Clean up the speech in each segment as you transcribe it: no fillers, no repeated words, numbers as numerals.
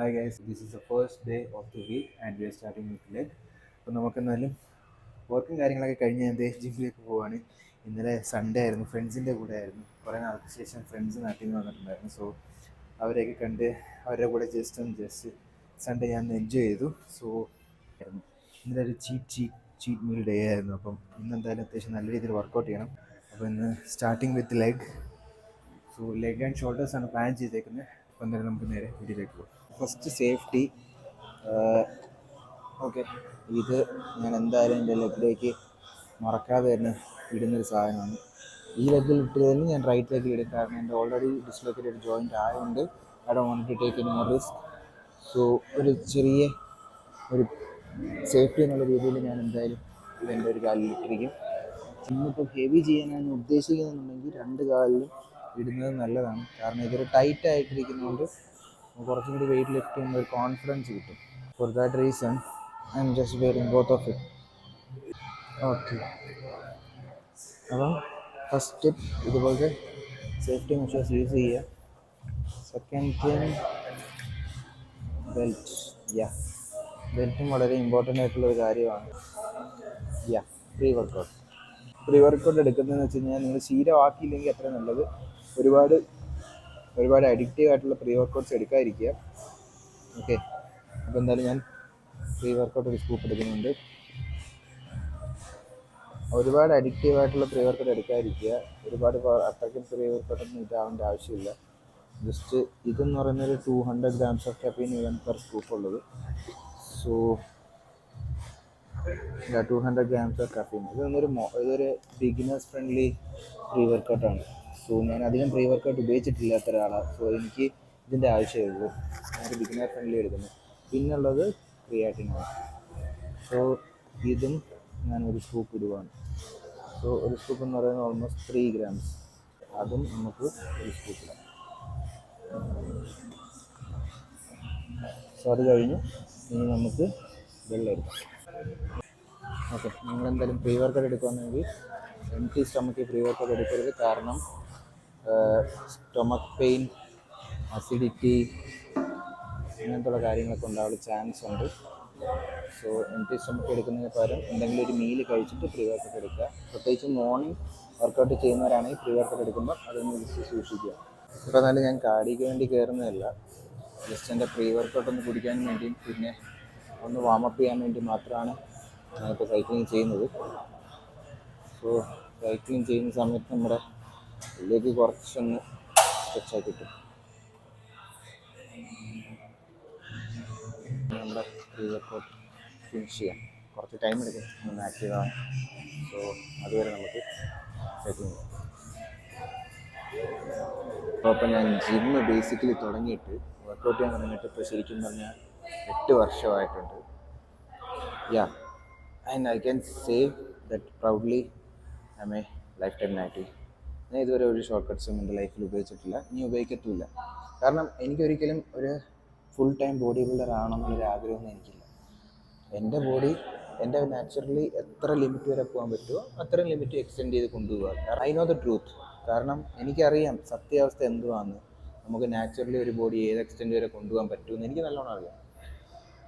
Hi guys, this is the first day of the week and we are starting with leg. അപ്പോൾ നമുക്കെന്നാലും വർക്കും കാര്യങ്ങളൊക്കെ കഴിഞ്ഞ് ഞാൻ ജിമ്മിലേക്ക് പോവാണ്. ഇന്നലെ സൺഡേ ആയിരുന്നു, ഫ്രണ്ട്സിൻ്റെ കൂടെ ആയിരുന്നു. കുറേ നാൾക്ക് ശേഷം ഫ്രണ്ട്സ് നാട്ടിൽ നിന്ന് വന്നിട്ടുണ്ടായിരുന്നു. സോ അവരെയൊക്കെ കണ്ട് അവരുടെ കൂടെ ജസ്റ്റ് സൺഡേ ഞാൻ എൻജോയ് ചെയ്തു. സോ ഇന്നലെ ഒരു ചീറ്റ് മീൽ ഡേ ആയിരുന്നു. അപ്പം ഇന്ന് എന്തായാലും അത്യാവശ്യം നല്ല രീതിയിൽ വർക്കൗട്ട് ചെയ്യണം. അപ്പോൾ ഇന്ന് starting with leg. So leg and ഷോൾഡേഴ്സാണ് പ്ലാൻ ചെയ്തേക്കുന്നത്. അപ്പോൾ എന്തായാലും നമുക്ക് നേരെ വീഡിയോയിലേക്ക് പോകാം. First safety. ഓക്കെ, ഇത് ഞാൻ എന്തായാലും എൻ്റെ ലെഗിലേക്ക് മറക്കാതെ തന്നെ ഇടുന്നൊരു സാധനമാണ്. ഈ ലെഗിൽ ഇട്ടതിന് ഞാൻ റൈറ്റ് ലെഗിൽ ഇടും, കാരണം എൻ്റെ ഓൾറെഡി ഡിസ്ലൊക്കേറ്റഡ് ജോയിൻ്റ് ആയതുകൊണ്ട് I don't want to take any more risk. So ഒരു ചെറിയ ഒരു സേഫ്റ്റി എന്നുള്ള രീതിയിൽ ഞാൻ എന്തായാലും ഇതെൻ്റെ ഒരു കാലിൽ ഇട്ടിരിക്കും. ഇന്നിപ്പോൾ ഹെവി ചെയ്യാനാണ് ഉദ്ദേശിക്കുന്നുണ്ടെങ്കിൽ രണ്ട് കാലിലും ഇടുന്നത് നല്ലതാണ്, കാരണം ഇതൊരു ടൈറ്റ് ആയിട്ടിരിക്കുന്നതുകൊണ്ട് കുറച്ചും കൂടി വെയിറ്റ് ലിഫ്റ്റ് ചെയ്യുന്ന ഒരു കോൺഫിഡൻസ് കിട്ടും. For that reason I'm just wearing both of it. Okay, അപ്പം ഫസ്റ്റ് ടിപ്പ് ഇതുപോലത്തെ സേഫ്റ്റി മെഷേഴ്സ് യൂസ് ചെയ്യുക. Second thing, belt. ബെൽറ്റും വളരെ ഇമ്പോർട്ടൻ്റ് ആയിട്ടുള്ള ഒരു കാര്യമാണ്. പ്രീ വർക്കൗട്ട് എടുക്കുന്നതെന്ന് വെച്ച് കഴിഞ്ഞാൽ നിങ്ങൾ ശീലമാക്കിയില്ലെങ്കിൽ അത്ര നല്ലത്. ഒരുപാട് അഡിക്റ്റീവ് ആയിട്ടുള്ള പ്രീ വർക്കൗട്ട്സ് എടുക്കാതിരിക്കുക. ഓക്കെ, അപ്പോൾ എന്തായാലും ഞാൻ പ്രീ വർക്കൗട്ട് ഒരു സ്കൂപ്പ് എടുക്കുന്നുണ്ട്. ഒരുപാട് അഡിക്റ്റീവ് ആയിട്ടുള്ള പ്രീ വർക്കൗട്ട് എടുക്കാതിരിക്കുക. അത്രയ്ക്കും പ്രീ വർക്കൗട്ടൊന്നും ഇതാവേണ്ട ആവശ്യമില്ല. ജസ്റ്റ് ഇതെന്ന് പറയുന്നൊരു 200 grams ഓഫ് കഫീൻ ഇവൻ പെർ സ്കൂപ്പ് ഉള്ളത്. So 200 grams of caffeine. ഇതൊരു ബിഗിനേഴ്സ് ഫ്രണ്ട്ലി പ്രീ വർക്കൗട്ടാണ്. സോ ഞാൻ അധികം പ്രീ വർക്കൗട്ട് ഉപയോഗിച്ചിട്ടില്ലാത്ത ഒരാളാണ്. സോ എനിക്ക് ഇതിൻ്റെ ആവശ്യമേ ഉള്ളൂ. ഞാനൊരു ബിഗിനർ ഫ്രണ്ട്ലി എടുക്കുന്നു. പിന്നുള്ളത് ക്രിയാറ്റിനാണ്. സോ ഇതും ഞാൻ ഒരു സ്കൂപ്പ് ഇടുവാണ്. സോ ഒരു സ്കൂപ്പ് എന്ന് പറയുന്നത് ഓൾമോസ്റ്റ് 3 grams. അതും നമുക്ക് ഒരു സ്കൂപ്പിലാണ്. സോ അത് കഴിഞ്ഞു. ഇനി നമുക്ക് വെള്ളം എടുക്കാം. ഓക്കെ, നിങ്ങളെന്തായാലും പ്രീ വർക്കൗട്ട് എടുക്കുകയാണെങ്കിൽ എംപ്റ്റി സ്റ്റൊമക്കിൽ പ്രീ വർക്കൗട്ട് എടുക്കരുത്, കാരണം സ്റ്റൊമക്ക് പെയിൻ, അസിഡിറ്റി അങ്ങനത്തുള്ള കാര്യങ്ങളൊക്കെ ഉണ്ടാവാനുള്ള ചാൻസ് ഉണ്ട്. സോ എംപ്റ്റി സ്റ്റൊമക്ക് എടുക്കുന്നതിന് പകരം എന്തെങ്കിലും ഒരു മീൽ കഴിച്ചിട്ട് പ്രീ വർക്കൗട്ട് എടുക്കുക. പ്രത്യേകിച്ച് മോർണിംഗ് വർക്കൗട്ട് ചെയ്യുന്നവരാണെങ്കിൽ പ്രീ വർക്കൗട്ട് എടുക്കുമ്പോൾ അതൊന്ന് സൂക്ഷിക്കുക. ഇപ്പോൾ എന്നാലും ഞാൻ കാർഡിയോയ്ക്ക് വേണ്ടി കയറുന്നതല്ല, ജസ്റ്റ് എൻ്റെ പ്രീ വർക്കൗട്ട് ഒന്ന് കുടിക്കാനും വേണ്ടിയും പിന്നെ ഒന്ന് വാമപ്പ് ചെയ്യാൻ വേണ്ടി മാത്രമാണ് ഞാനിപ്പോൾ സൈക്ലിംഗ് ചെയ്യുന്നത്. സോ സൈക്ലിംഗ് ചെയ്യുന്ന സമയത്ത് നമ്മുടെ ലെഗ് കുറച്ചൊന്ന് സ്ട്രെച്ചായി കിട്ടും. നമ്മുടെ പ്രീ വർക്കൗട്ട് ഫിനിഷ് ചെയ്യാം. കുറച്ച് ടൈം എടുക്കും ഒന്ന് ആക്റ്റീവ് ആവാൻ. സോ അതുവരെ നമുക്ക് സൈക്ലിംഗ് ചെയ്യാം. അപ്പോൾ ഞാൻ ജിമ്മ് ബേസിക്കലി തുടങ്ങിയിട്ട് വർക്കൗട്ട് ചെയ്യാൻ തുടങ്ങിയിട്ട് ഇപ്പോൾ ശരിക്കും പറഞ്ഞാൽ 8 വർഷമായിട്ടുണ്ട്. And I can say that proudly I'm a lifetime active. ഞാൻ ഇതുവരെ ഒരു ഷോർട്ട് കട്ട്സും എൻ്റെ ലൈഫിൽ ഉപയോഗിച്ചിട്ടില്ല, ഇനി ഉപയോഗിക്കത്തുമില്ല. കാരണം എനിക്കൊരിക്കലും ഒരു ഫുൾ ടൈം ബോഡി ബിൽഡർ ആണെന്നുള്ളൊരു ആഗ്രഹമൊന്നും എനിക്കില്ല. എൻ്റെ ബോഡി എൻ്റെ നാച്ചുറലി എത്ര ലിമിറ്റ് വരെ പോകാൻ പറ്റുമോ അത്രയും ലിമിറ്റ് എക്സ്റ്റെൻഡ് ചെയ്ത് കൊണ്ടുപോകുക. I know the truth. കാരണം എനിക്കറിയാം സത്യാവസ്ഥ എന്തുവാന്ന്. നമുക്ക് നാച്ചുറലി ഒരു ബോഡി ഏത് എക്സ്റ്റെൻഡ് വരെ കൊണ്ടുപോകാൻ പറ്റുമെന്ന് എനിക്ക് നല്ലോണം അറിയാം.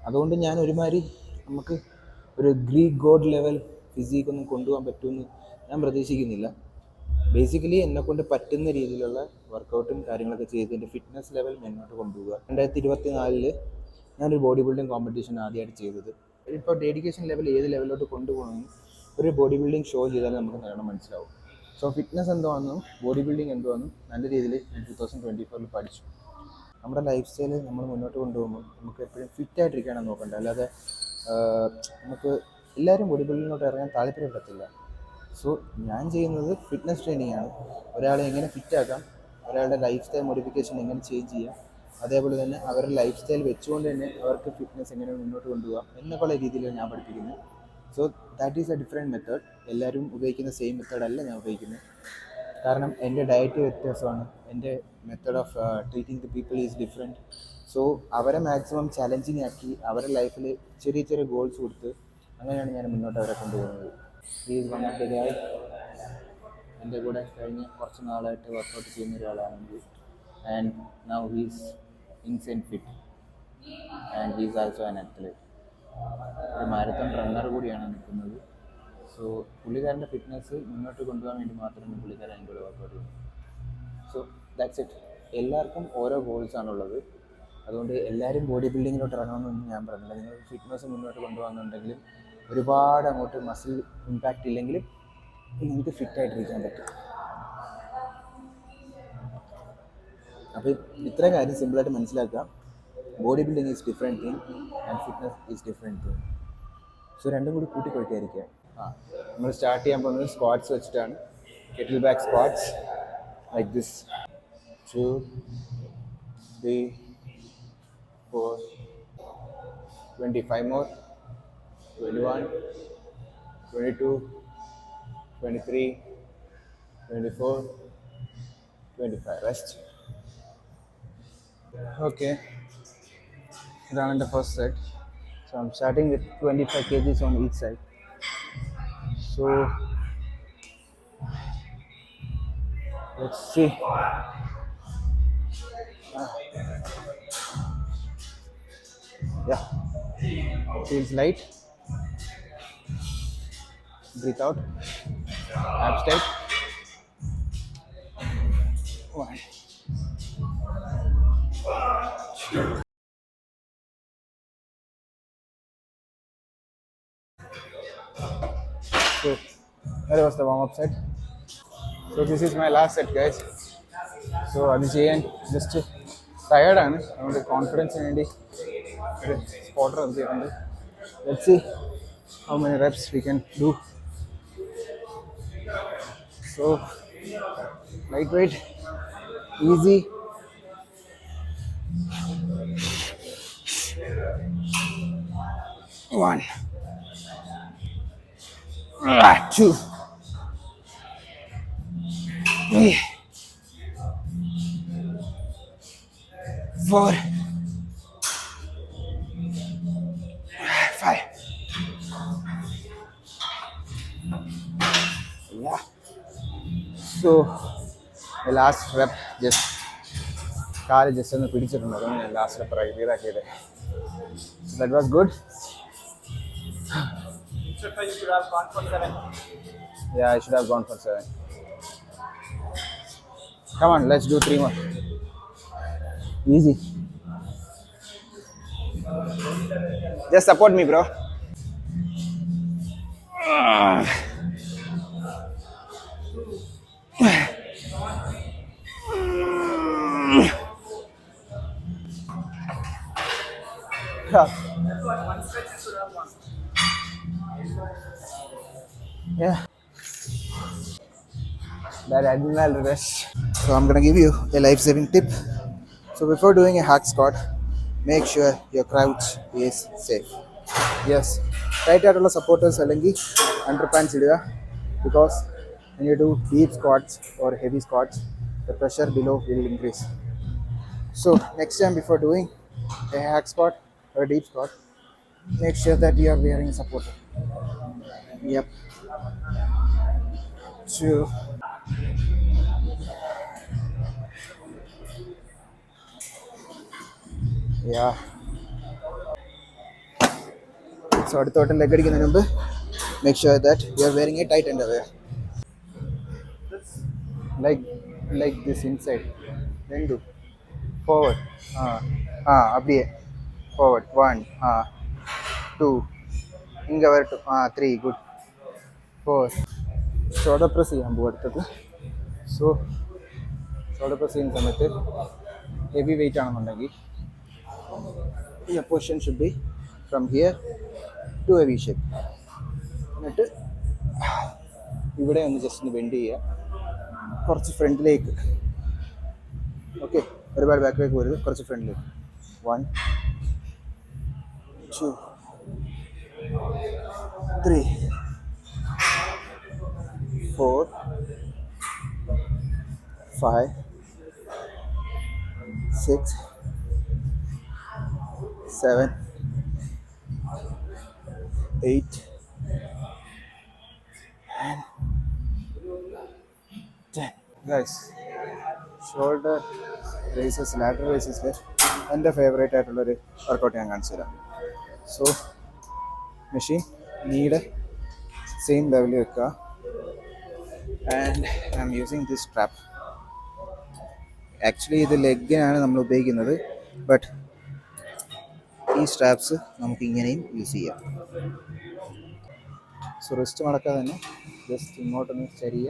അതുകൊണ്ട് ഞാൻ ഒരുമാതിരി നമുക്ക് ഒരു ഗ്രീക്ക് ഗോഡ് ലെവൽ ഫിസിക്കൊന്നും കൊണ്ടുപോകാൻ പറ്റുമെന്ന് ഞാൻ പ്രതീക്ഷിക്കുന്നില്ല. ബേസിക്കലി എന്നെക്കൊണ്ട് പറ്റുന്ന രീതിയിലുള്ള വർക്കൗട്ടും കാര്യങ്ങളൊക്കെ ചെയ്ത് എൻ്റെ ഫിറ്റ്നസ് ലെവൽ മുന്നോട്ട് കൊണ്ടുപോകുക. 2024 ഞാനൊരു ബോഡി ബിൽഡിംഗ് കോമ്പറ്റീഷൻ ആദ്യമായിട്ട് ചെയ്തത്. ഇപ്പോൾ ഡെഡിക്കേഷൻ ലെവൽ ഏത് ലെവലിലോട്ട് കൊണ്ടുപോകണമെന്നും ഒരു ബോഡി ബിൽഡിംഗ് ഷോ ചെയ്താൽ നമുക്ക് നല്ലോണം മനസ്സിലാവും. സോ ഫിറ്റ്നസ് എന്തുവാണെന്നും ബോഡി ബിൽഡിംഗ് എന്തുവാണെന്നും നല്ല രീതിയിൽ ഞാൻ 2024 പഠിച്ചു. നമ്മുടെ ലൈഫ് സ്റ്റൈൽ നമ്മൾ മുന്നോട്ട് കൊണ്ടുപോകുമ്പോൾ നമുക്ക് എപ്പോഴും ഫിറ്റായിട്ടിരിക്കുകയാണ് നോക്കേണ്ടത്. അല്ലാതെ നമുക്ക് എല്ലാവരും ബോഡി ബിൽഡിങ്ങിലോട്ട് ഇറങ്ങാൻ താല്പര്യപ്പെടത്തില്ല. സോ ഞാൻ ചെയ്യുന്നത് ഫിറ്റ്നസ് ട്രെയിനിങ് ആണ്. ഒരാളെ എങ്ങനെ ഫിറ്റാക്കാം, ഒരാളുടെ ലൈഫ് സ്റ്റൈൽ മോഡിഫിക്കേഷൻ എങ്ങനെ ചേഞ്ച് ചെയ്യാം, അതേപോലെ തന്നെ അവരുടെ ലൈഫ് സ്റ്റൈൽ വെച്ചുകൊണ്ട് തന്നെ അവർക്ക് ഫിറ്റ്നസ് എങ്ങനെ മുന്നോട്ട് കൊണ്ടുപോകാം എന്നൊക്കെയുള്ള രീതിയിലാണ് ഞാൻ പഠിപ്പിക്കുന്നത്. So that is A different method. എല്ലാവരും ഉപയോഗിക്കുന്ന സെയിം മെത്തേഡല്ല ഞാൻ ഉപയോഗിക്കുന്നത്. കാരണം എൻ്റെ ഡയറ്റ് വ്യത്യാസമാണ്, എൻ്റെ method of treating the people is different. So അവരെ മാക്സിമം ചലഞ്ചിങ് ആക്കി അവരുടെ ലൈഫിൽ ചെറിയ ചെറിയ ഗോൾസ് കൊടുത്ത് അങ്ങനെയാണ് ഞാൻ മുന്നോട്ട് അവരെ കൊണ്ടുപോകുന്നത്. ഈസ് വൺ ഓഫ് ദ ഗായ്. എൻ്റെ കൂടെ കഴിഞ്ഞ് കുറച്ച് നാളായിട്ട് വർക്കൗട്ട് ചെയ്യുന്ന ഒരാളാണെങ്കിൽ and now he's insane fit. And he's also an athlete. ഒരു മാരത്തോൺ റണ്ണർ കൂടിയാണ് നിൽക്കുന്നത്. സോ പുള്ളിക്കാരൻ്റെ ഫിറ്റ്നസ് മുന്നോട്ട് കൊണ്ടുപോകാൻ വേണ്ടി മാത്രമേ പുള്ളിക്കാരൻ അതിൻ്റെ കൂടെ വർക്കൗട്ട് ചെയ്യുന്നു. So that's it. എല്ലാവർക്കും ഓരോ ഗോൾസാണുള്ളത്. അതുകൊണ്ട് എല്ലാവരും ബോഡി ബിൽഡിങ്ങിലോട്ട് ഇറങ്ങണമെന്നൊന്നും ഞാൻ പറഞ്ഞില്ല. നിങ്ങൾ ഫിറ്റ്നസ് മുന്നോട്ട് കൊണ്ടുപോകുന്നുണ്ടെങ്കിലും ഒരുപാട് അങ്ങോട്ട് മസിൽ ഇമ്പാക്റ്റ് ഇല്ലെങ്കിലും നിങ്ങൾക്ക് ഫിറ്റായിട്ടിരിക്കാൻ പറ്റും. അപ്പോൾ ഇത്രയും കാര്യം സിമ്പിളായിട്ട് മനസ്സിലാക്കുക. Body building is different thing and fitness is different thing. So രണ്ടും കൂടി കൂട്ടിക്കൊടുക്കാതിരിക്കുക. നമ്മൾ സ്റ്റാർട്ട് ചെയ്യാൻ പോകുന്നത് സ്ക്വാട്സ് വെച്ചിട്ടാണ്. Kettle back squats like this. 2, 3, 4, 25 more, 21, 22, 23, 24, 25. Rest. Okay, ഇതാണ് എൻ്റെ first set. So I'm starting with 25 kgs on each side. So let's see. Yeah, feels light. Breathe out. Abs tight. 1, 2. So that was the warm-up set. So this is my last set, guys. So അത് ചെയ്യാൻ just ടയേർഡാണ്. അതുകൊണ്ട് കോൺഫിഡൻസിന് വേണ്ടി ഒരു spotter നിർത്തിയിട്ടുണ്ട്. Let's see how many reps we can do. So light weight, easy. One, 2, 3, 4, 5. Yeah. So the last rep just കാല് just ഒന്ന് പിടിച്ചിട്ടുണ്ട്. അതുകൊണ്ട് ഞാൻ ലാസ്റ്റ് റെപ്പ് ഇതാക്കിയത്. So that was good. You should have gone for 7. Yeah, I should have gone for 7. Come on, let's do 3 more. Easy. Just support me, bro. Yeah. That adrenal rush. So I'm gonna give you a life-saving tip. So before doing a hack squat, make sure your crouch is safe. Yes, tight ആയിട്ടുള്ള supporters അല്ലെങ്കിൽ അണ്ടർപാൻസ് ഇടുക. Because when you do deep squats or heavy squats, the pressure below will increase. So next time before doing a hack squat or a deep squat, make sure that you are wearing a supporter. Yep. 2. Yeah. So അടുത്തോട്ട് leg അടിക്കുന്നതിന് മുമ്പ് make sure that you are wearing a tight underwear. Like this inside. Then do forward. அப்படியே forward. 1, 2. ഇങ്ങ വരട്ടു. 3. Good. 4. Shoulder press ചെയ്യാൻ പോകും അടുത്തത്. So shoulder press ചെയ്യുന്ന സമയത്ത് heavy weight ആണെന്നുണ്ടെങ്കിൽ your position should be from here to a V shape. എന്നിട്ട് ഇവിടെ ഒന്ന് ജസ്റ്റ് ഒന്ന് ബെൻഡ് ചെയ്യുക, കുറച്ച് ഫ്രണ്ടിലേക്ക്. ഓക്കെ, ഒരുപാട് ബാക്കിലേക്ക് പോരുത്, കുറച്ച് ഫ്രണ്ടിലേക്ക്. 1, 2, 3, 4, 5, 6, 7, 8, and 10. Guys, shoulder raises lateral റേസസിൽ എൻ്റെ ഫേവറേറ്റ് ആയിട്ടുള്ളൊരു വർക്കൗട്ട് ഞാൻ കാണിച്ചു തരാം. സോ മെഷീൻ നീയുടെ സെയിം ലെവലിൽ വെക്കുക. And I am using this strap. Actually ഇത് ലെഗിനാണ് നമ്മൾ ഉപയോഗിക്കുന്നത്, ബട്ട് ഈ സ്ട്രാപ്സ് നമുക്ക് ഇങ്ങനെയും യൂസ് ചെയ്യാം. സോ റിസ്റ്റ് മടക്കാതെ തന്നെ ജസ്റ്റ് ഇങ്ങോട്ടൊന്ന് ചെറിയ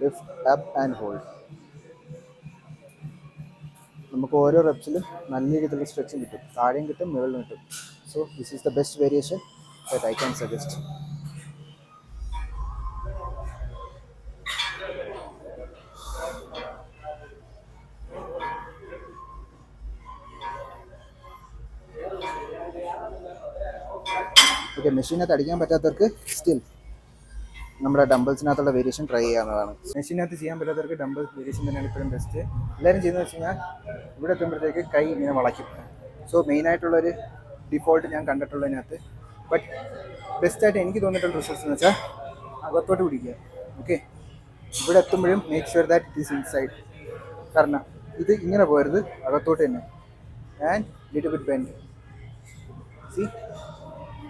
ലിഫ്റ്റ് അപ്പ് ആൻഡ് ഹോൾഡ്. നമുക്ക് ഓരോ റെപ്സിലും നല്ല രീതിയിലുള്ള സ്ട്രെച്ചും കിട്ടും, താഴെയും കിട്ടും മുകളിലും കിട്ടും. So this is the best variation that I can suggest. Okay, മെഷീനകത്ത് അടിക്കാൻ പറ്റാത്തവർക്ക് സ്റ്റിൽ നമ്മുടെ ഡംബിൾസിനകത്തുള്ള വേരിയേഷൻ ട്രൈ ചെയ്യാവുന്നതാണ്. മെഷീനകത്ത് ചെയ്യാൻ പറ്റാത്തവർക്ക് ഡംബിൾസ് വേരിയേഷൻ തന്നെയാണ് ഇപ്പോഴും ബെസ്റ്റ്. എല്ലാവരും ചെയ്യുന്നത് വെച്ച് കഴിഞ്ഞാൽ ഇവിടെ എത്തുമ്പോഴത്തേക്ക് കൈ ഇങ്ങനെ വളയ്ക്കും. സോ മെയിനായിട്ടുള്ളൊരു ഡിഫോൾട്ട് ഞാൻ കണ്ടിട്ടുള്ളതിനകത്ത്, ബട്ട് ബെസ്റ്റായിട്ട് എനിക്ക് തോന്നിയിട്ടുള്ള റിസൾട്ട്സ് എന്ന് വെച്ചാൽ അകത്തോട്ട് പിടിക്കുക. ഓക്കെ, ഇവിടെ എത്തുമ്പോഴും make sure that it is inside. കാരണം ഇത് ഇങ്ങനെ പോകരുത്, അകത്തോട്ട് തന്നെ. And little bit bend. See,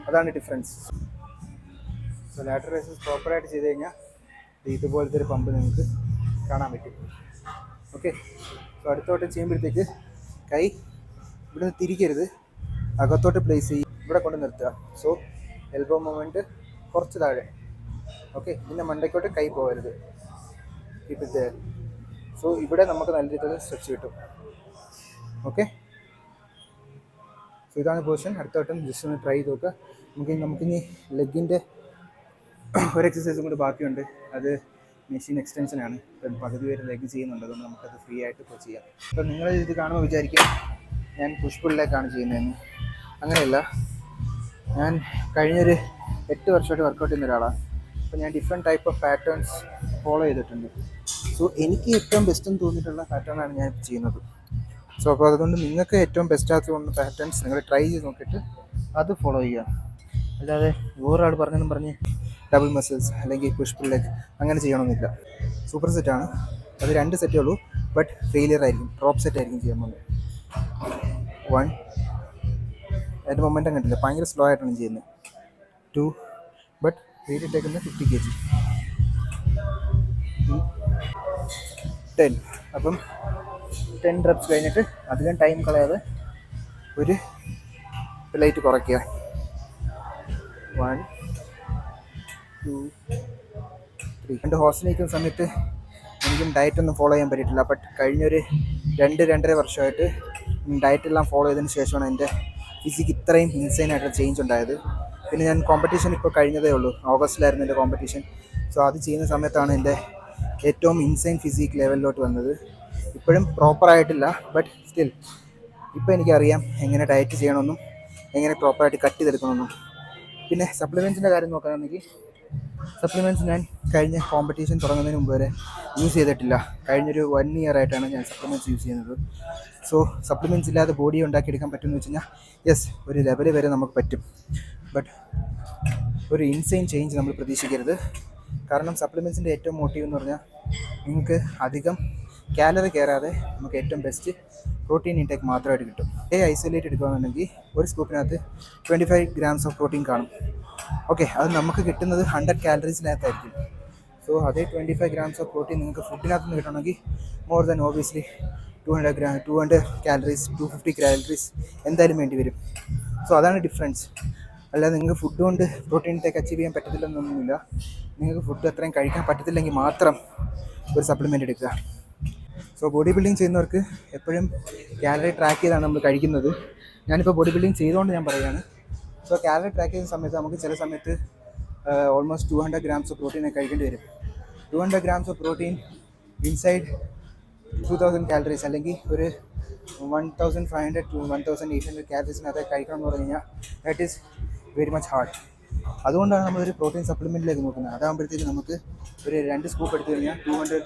അതാണ് ഡിഫറൻസ്. സോ ലാറ്റർ റൈസസ് പ്രോപ്പറായിട്ട് ചെയ്ത് കഴിഞ്ഞാൽ ഇതുപോലത്തെ ഒരു പമ്പ് നിങ്ങൾക്ക് കാണാൻ പറ്റും. ഓക്കെ, സോ അടുത്തോട്ട് ചെയ്യുമ്പോഴത്തേക്ക് കൈ ഇവിടെ നിന്ന് തിരിക്കരുത്, അകത്തോട്ട് പ്ലേസ് ചെയ്യും, ഇവിടെ കൊണ്ട് നിർത്തുക. സോ എൽബോ മൂവ്മെൻറ്റ് കുറച്ച് താഴെ. ഓക്കെ, പിന്നെ മണ്ടയ്ക്കോട്ട് കൈ പോകരുത്, കീപ്പ് ഇറ്റ് ദേർ. സോ ഇവിടെ നമുക്ക് നല്ല രീതിയിൽ സ്ട്രെച്ച് കിട്ടും. ഓക്കെ, സോ ഇതാണ് പൊസിഷൻ. അടുത്ത വട്ടം ജസ്റ്റ് ഒന്ന് ട്രൈ ചെയ്ത് നോക്കുക. നമുക്കിനി ലെഗിൻ്റെ ഒരു എക്സസൈസും കൂടി ബാക്കിയുണ്ട്. അത് മെഷീൻ എക്സ്റ്റൻഷനാണ്. ഇപ്പം പകുതി പേര് ലെഗ് ചെയ്യുന്നുണ്ട്, അതുകൊണ്ട് നമുക്കത് ഫ്രീ ആയിട്ട് ഇപ്പോൾ ചെയ്യാം. അപ്പം നിങ്ങൾ ഇത് കാണുമ്പോൾ വിചാരിക്കും ഞാൻ പുഷ് പുൾ ലെഗാണ് ചെയ്യുന്നതെന്ന്. അങ്ങനെയല്ല, ഞാൻ കഴിഞ്ഞൊരു 8 വർഷമായിട്ട് വർക്കൗട്ട് ചെയ്യുന്ന ഒരാളാണ്. അപ്പോൾ ഞാൻ different type of patterns follow ചെയ്തിട്ടുണ്ട്. സോ എനിക്ക് ഏറ്റവും ബെസ്റ്റ് തോന്നിയിട്ടുള്ള പാറ്റേണാണ് ഞാൻ ചെയ്യുന്നത്. സോ അപ്പോൾ അതുകൊണ്ട് നിങ്ങൾക്ക് ഏറ്റവും ബെസ്റ്റായിട്ട് തോന്നുന്ന പാറ്റേൺസ് നിങ്ങൾ ട്രൈ ചെയ്ത് നോക്കിയിട്ട് അത് ഫോളോ ചെയ്യുക. അല്ലാതെ വേറൊരാൾ പറഞ്ഞെന്നും പറഞ്ഞ് ഡബിൾ മസിൽസ് അല്ലെങ്കിൽ പുഷ് പുൾ ലെഗ് അങ്ങനെ ചെയ്യണമെന്നില്ല. സൂപ്പർ സെറ്റാണ്, അത് 2 സെറ്റേ ഉള്ളൂ, ബട്ട് ഫെയിലിയർ ആയിരിക്കും, ഡ്രോപ്പ് സെറ്റ് ആയിരിക്കും ചെയ്യാൻ പോകുന്നത്. 1, അതിൻ്റെ മൊമെൻറ്റം കണ്ടില്ല, ഭയങ്കര സ്ലോ ആയിട്ടാണ് ചെയ്യുന്നത്. 2, ബട്ട് വെയിറ്റ് ഇട്ടേക്കുന്നത് 50 kg. 10. അപ്പം 10 reps കഴിഞ്ഞിട്ട് അധികം ടൈം കളയാതെ ഒരു ലൈറ്റ് കുറയ്ക്കുക. 1, 2, 3. എൻ്റെ ഹോസ്റ്റലിൽ നിൽക്കുന്ന സമയത്ത് എനിക്കും ഡയറ്റൊന്നും ഫോളോ ചെയ്യാൻ പറ്റിയിട്ടില്ല. ബട്ട് കഴിഞ്ഞൊരു 2-2.5 വർഷമായിട്ട് ഡയറ്റെല്ലാം ഫോളോ ചെയ്തതിന് ശേഷമാണ് എൻ്റെ ഫിസിക്ക് ഇത്രയും ഇൻസൈനായിട്ടുള്ള ചേഞ്ച് ഉണ്ടായത്. പിന്നെ ഞാൻ കോമ്പറ്റീഷൻ ഇപ്പോൾ കഴിഞ്ഞതേ ഉള്ളൂ, ഓഗസ്റ്റിലായിരുന്നു എൻ്റെ കോമ്പറ്റീഷൻ. സോ അത് ചെയ്യുന്ന സമയത്താണ് എൻ്റെ ഏറ്റവും ഇൻസൈൻ ഫിസിക് ലെവലിലോട്ട് വന്നത്. ഇപ്പോഴും പ്രോപ്പറായിട്ടില്ല, ബട്ട് സ്റ്റിൽ ഇപ്പോൾ എനിക്കറിയാം എങ്ങനെ ഡയറ്റ് ചെയ്യണമെന്നും എങ്ങനെ പ്രോപ്പറായിട്ട് കട്ട് ചെയ്തെടുക്കണമെന്നും. പിന്നെ സപ്ലിമെൻറ്റ്സിൻ്റെ കാര്യം നോക്കുകയാണെങ്കിൽ സപ്ലിമെൻറ്റ്സ് ഞാൻ കഴിഞ്ഞ കോമ്പറ്റീഷൻ തുടങ്ങുന്നതിന് മുമ്പ് വരെ യൂസ് ചെയ്തിട്ടില്ല. കഴിഞ്ഞൊരു 1 year ആയിട്ടാണ് ഞാൻ സപ്ലിമെൻറ്റ്സ് യൂസ് ചെയ്യുന്നത്. സോ സപ്ലിമെൻറ്റ്സ് ഇല്ലാതെ ബോഡി ഉണ്ടാക്കിയെടുക്കാൻ പറ്റുമെന്ന് വെച്ച് കഴിഞ്ഞാൽ യെസ്, ഒരു ലെവൽ വരെ നമുക്ക് പറ്റും. ബട്ട് ഒരു ഇൻസൈൻ ചേഞ്ച് നമ്മൾ പ്രതീക്ഷിക്കരുത്. കാരണം സപ്ലിമെൻറ്റ്സിൻ്റെ ഏറ്റവും മോട്ടീവ് എന്ന് പറഞ്ഞാൽ നിങ്ങൾക്ക് അധികം കാലറി കയറാതെ നമുക്ക് ഏറ്റവും ബെസ്റ്റ് പ്രോട്ടീൻ ഇൻടേക്ക് മാത്രമായിട്ട് കിട്ടും. ഐസൊലേറ്റ് എടുക്കുകയാണെന്നുണ്ടെങ്കിൽ ഒരു സ്കൂപ്പിനകത്ത് 25 grams ഓഫ് പ്രോട്ടീൻ കാണും. ഓക്കെ, അത് നമുക്ക് കിട്ടുന്നത് 100 calories-നകത്തായിരിക്കും. സോ അതേ 25 grams ഓഫ് പ്രോട്ടീൻ നിങ്ങൾക്ക് ഫുഡിനകത്ത് നിന്ന് കിട്ടണമെങ്കിൽ more than obviously 200 calories 250 calories എന്തായാലും വേണ്ടി വരും. സോ അതാണ് ഡിഫറൻസ്. അല്ലാതെ നിങ്ങൾക്ക് ഫുഡ് കൊണ്ട് പ്രോട്ടീൻ ഇൻടേക്ക് അച്ചീവ് ചെയ്യാൻ പറ്റത്തില്ലെന്നൊന്നുമില്ല. നിങ്ങൾക്ക് ഫുഡ് അത്രയും കഴിക്കാൻ പറ്റത്തില്ലെങ്കിൽ മാത്രം ഒരു സപ്ലിമെൻ്റ് എടുക്കുക. സോ ബോഡി ബിൽഡിങ് ചെയ്യുന്നവർക്ക് എപ്പോഴും കാലറി ട്രാക്ക് ചെയ്താണ് നമ്മൾ കഴിക്കുന്നത്. ഞാനിപ്പോൾ ബോഡി ബിൽഡിങ് ചെയ്തുകൊണ്ട് ഞാൻ പറയുകയാണ്. സോ കാലറി ട്രാക്ക് ചെയ്യുന്ന സമയത്ത് നമുക്ക് ചില സമയത്ത് ഓൾമോസ്റ്റ് 200 grams ഓഫ് പ്രോട്ടീൻ കഴിക്കേണ്ടി വരും. 200 grams of protein inside 2000 calories അല്ലെങ്കിൽ ഒരു 1500 to 1800 calories-നകത്ത് കഴിക്കണം എന്ന് പറഞ്ഞു കഴിഞ്ഞാൽ that is very much hard. അതുകൊണ്ടാണ് നമ്മളൊരു പ്രോട്ടീൻ സപ്ലിമെൻറ്റിലേക്ക് നോക്കുന്നത്. അതാകുമ്പോഴത്തേക്ക് നമുക്ക് ഒരു 2 സ്കൂപ്പ് എടുത്തു കഴിഞ്ഞാൽ 200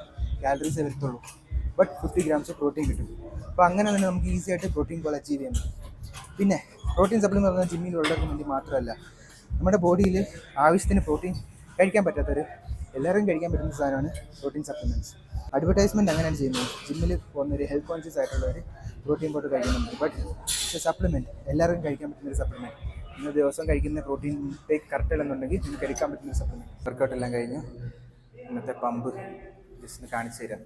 calories വരത്തുള്ളൂ, ബട്ട് 50 grams പ്രോട്ടീൻ കിട്ടും. അപ്പോൾ അങ്ങനെ തന്നെ നമുക്ക് ഈസി ആയിട്ട് പ്രോട്ടീൻ ഗോൾ അച്ചീവ് ചെയ്യാൻ പറ്റും. പിന്നെ പ്രോട്ടീൻ സപ്ലിമെൻ്റ് പറഞ്ഞാൽ ജിമ്മിലുള്ളവർക്ക് വേണ്ടി മാത്രമല്ല, നമ്മുടെ ബോഡിയിൽ ആവശ്യത്തിന് പ്രോട്ടീൻ കഴിക്കാൻ പറ്റാത്തവർ എല്ലാവരും കഴിക്കാൻ പറ്റുന്ന സാധനമാണ് പ്രോട്ടീൻ സപ്ലിമെൻറ്റ്സ്. അഡ്വർടൈസ്മെൻറ്റ് അങ്ങനെയാണ് ചെയ്യുന്നത്. ജിമ്മിൽ പോകുന്നൊരു ഹെൽത്ത് കോൺഷ്യസ് ആയിട്ടുള്ളവർ പ്രോട്ടീൻ പൗഡർ കഴിക്കുന്നുണ്ട്. ബട്ട് ഇറ്റ്സ് എ സപ്ലിമെൻറ്റ്, എല്ലാവർക്കും കഴിക്കാൻ പറ്റുന്നൊരു സപ്ലിമെൻറ്റ്. നിങ്ങൾ ദിവസം കഴിക്കുന്ന പ്രോട്ടീൻ ടേക്ക് കറക്റ്റ് അല്ലെന്നുണ്ടെങ്കിൽ നിങ്ങൾക്ക് എടുക്കാൻ പറ്റുന്നൊരു സപ്ലിമെൻറ്റ്. വർക്കൗട്ട് എല്ലാം കഴിഞ്ഞു. ഇന്നത്തെ പമ്പ് ജസ്റ്റ് കാണിച്ചു തരാം.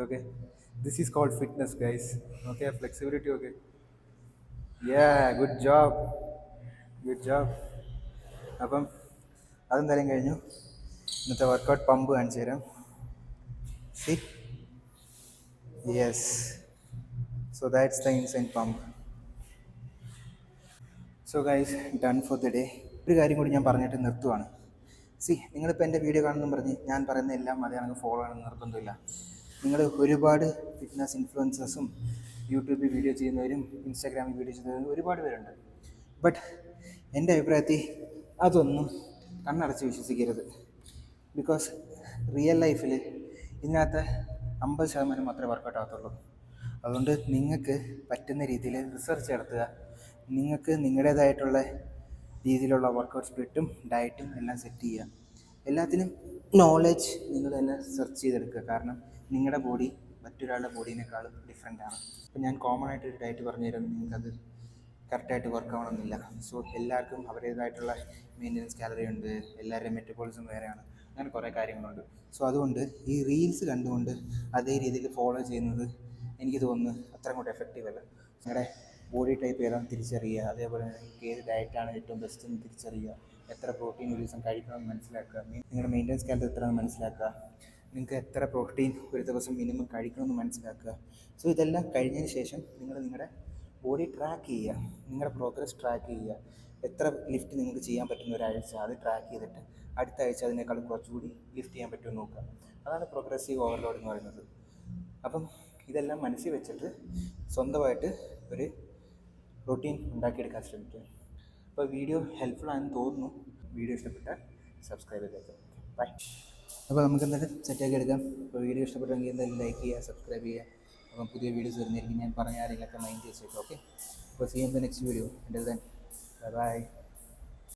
Okay, this is called fitness guys. Okay, flexibility. Okay, ya, good job, good job. അപ്പം അതെന്തായാലും കഴിഞ്ഞു. ഇന്നത്തെ വർക്കൗട്ട് പമ്പ് കാണിച്ചു തരാം. See, yes, so that's the insane pump. So guys, done for the day. ഒരു കാര്യം കൂടി ഞാൻ പറഞ്ഞിട്ട് നിർത്തുവാണ്. സി, നിങ്ങളിപ്പോൾ എൻ്റെ വീഡിയോ കാണുന്നു പറഞ്ഞ് ഞാൻ പറയുന്ന എല്ലാം മലയാളം ഫോളോ ചെയ്യണമെന്ന് നിർബന്ധമില്ല. നിങ്ങൾ ഒരുപാട് ഫിറ്റ്നസ് ഇൻഫ്ലുവൻസേഴ്സും യൂട്യൂബിൽ വീഡിയോ ചെയ്യുന്നവരും ഇൻസ്റ്റാഗ്രാമിൽ വീഡിയോ ചെയ്യുന്നവരും ഒരുപാട് പേരുണ്ട്. ബട്ട് എൻ്റെ അഭിപ്രായത്തിൽ അതൊന്നും കണ്ണടച്ച് വിശ്വസിക്കരുത്. ബിക്കോസ് റിയൽ ലൈഫിൽ ഇതിനകത്ത് 50% മാത്രമേ വർക്കൗട്ട് ആകത്തുള്ളൂ. അതുകൊണ്ട് നിങ്ങൾക്ക് പറ്റുന്ന രീതിയിൽ റിസർച്ച് നടത്തുക. നിങ്ങൾക്ക് നിങ്ങളുടേതായിട്ടുള്ള രീതിയിലുള്ള വർക്കൗട്ട് സ്പ്ലിറ്റും ഡയറ്റും എല്ലാം സെറ്റ് ചെയ്യുക. എല്ലാത്തിനും നോളജ് നിങ്ങൾ തന്നെ സെർച്ച് ചെയ്തെടുക്കുക. കാരണം നിങ്ങളുടെ ബോഡി മറ്റൊരാളുടെ ബോഡീനേക്കാളും ഡിഫറെൻ്റ് ആണ്. അപ്പോൾ ഞാൻ കോമൺ ആയിട്ടൊരു ഡയറ്റ് പറഞ്ഞു തരുമ്പോൾ നിങ്ങൾക്കത് കറക്റ്റായിട്ട് വർക്ക് ആവണമെന്നില്ല. സോ എല്ലാവർക്കും അവരുടേതായിട്ടുള്ള മെയിൻ്റനൻസ് കാലറി ഉണ്ട്, എല്ലാവരുടെയും മെറ്റബോളിസം വേറെയാണ്, അങ്ങനെ കുറേ കാര്യങ്ങളുണ്ട്. സോ അതുകൊണ്ട് ഈ റീൽസ് കണ്ടുകൊണ്ട് അതേ രീതിയിൽ ഫോളോ ചെയ്യുന്നത് എനിക്ക് തോന്നുന്നു അത്ര കൂടെ എഫക്റ്റീവ് അല്ല. നിങ്ങളുടെ ബോഡി ടൈപ്പ് ഏതാണെന്ന് തിരിച്ചറിയുക. അതേപോലെ നിങ്ങൾക്ക് ഏത് ഡയറ്റാണ് ഏറ്റവും ബെസ്റ്റ് എന്ന് തിരിച്ചറിയുക. എത്ര പ്രോട്ടീൻ ഒരു ദിവസം കഴിക്കണമെന്ന് മനസ്സിലാക്കുക. നിങ്ങളുടെ മെയിൻ്റനൻസ് കാലറി എത്രയാണെന്ന് മനസ്സിലാക്കുക. നിങ്ങൾക്ക് എത്ര പ്രോട്ടീൻ ഒരു ദിവസം മിനിമം കഴിക്കണമെന്ന് മനസ്സിലാക്കുക. സോ ഇതെല്ലാം കഴിഞ്ഞതിന് ശേഷം നിങ്ങളുടെ ബോഡി ട്രാക്ക് ചെയ്യുക, നിങ്ങളുടെ പ്രോഗ്രസ് ട്രാക്ക് ചെയ്യുക. എത്ര ലിഫ്റ്റ് നിങ്ങൾക്ക് ചെയ്യാൻ പറ്റുന്ന ഒരാഴ്ച അത് ട്രാക്ക് ചെയ്തിട്ട് അടുത്ത ആഴ്ച അതിനേക്കാൾ കുറച്ചുകൂടി ലിഫ്റ്റ് ചെയ്യാൻ പറ്റുമെന്ന് നോക്കുക. അതാണ് പ്രോഗ്രസീവ് ഓവർലോഡ് എന്ന് പറയുന്നത്. അപ്പം ഇതെല്ലാം മനസ്സിൽ വെച്ചിട്ട് സ്വന്തമായിട്ട് ഒരു റൊട്ടീൻ ഉണ്ടാക്കിയെടുക്കാൻ ശ്രമിക്കുക. അപ്പോൾ വീഡിയോ ഹെൽപ്ഫുൾ ആണെന്ന് തോന്നുന്നു. വീഡിയോ ഇഷ്ടപ്പെട്ടാൽ സബ്സ്ക്രൈബ് ചെയ്തേക്കാം. ബൈ. അപ്പോൾ നമുക്ക് എന്തായാലും സെറ്റാക്കി എടുക്കാം. അപ്പോൾ വീഡിയോ ഇഷ്ടപ്പെട്ടെങ്കിൽ എന്തായാലും ലൈക്ക് ചെയ്യുക, സബ്സ്ക്രൈബ് ചെയ്യുക. അപ്പം പുതിയ വീഡിയോസ് വരുന്നതായിരിക്കും. ഞാൻ പറഞ്ഞ കാര്യങ്ങളൊക്കെ മൈൻഡ് ചെയ്തേക്കാം. ഓക്കെ, അപ്പോൾ see you in the next video. Until then, by.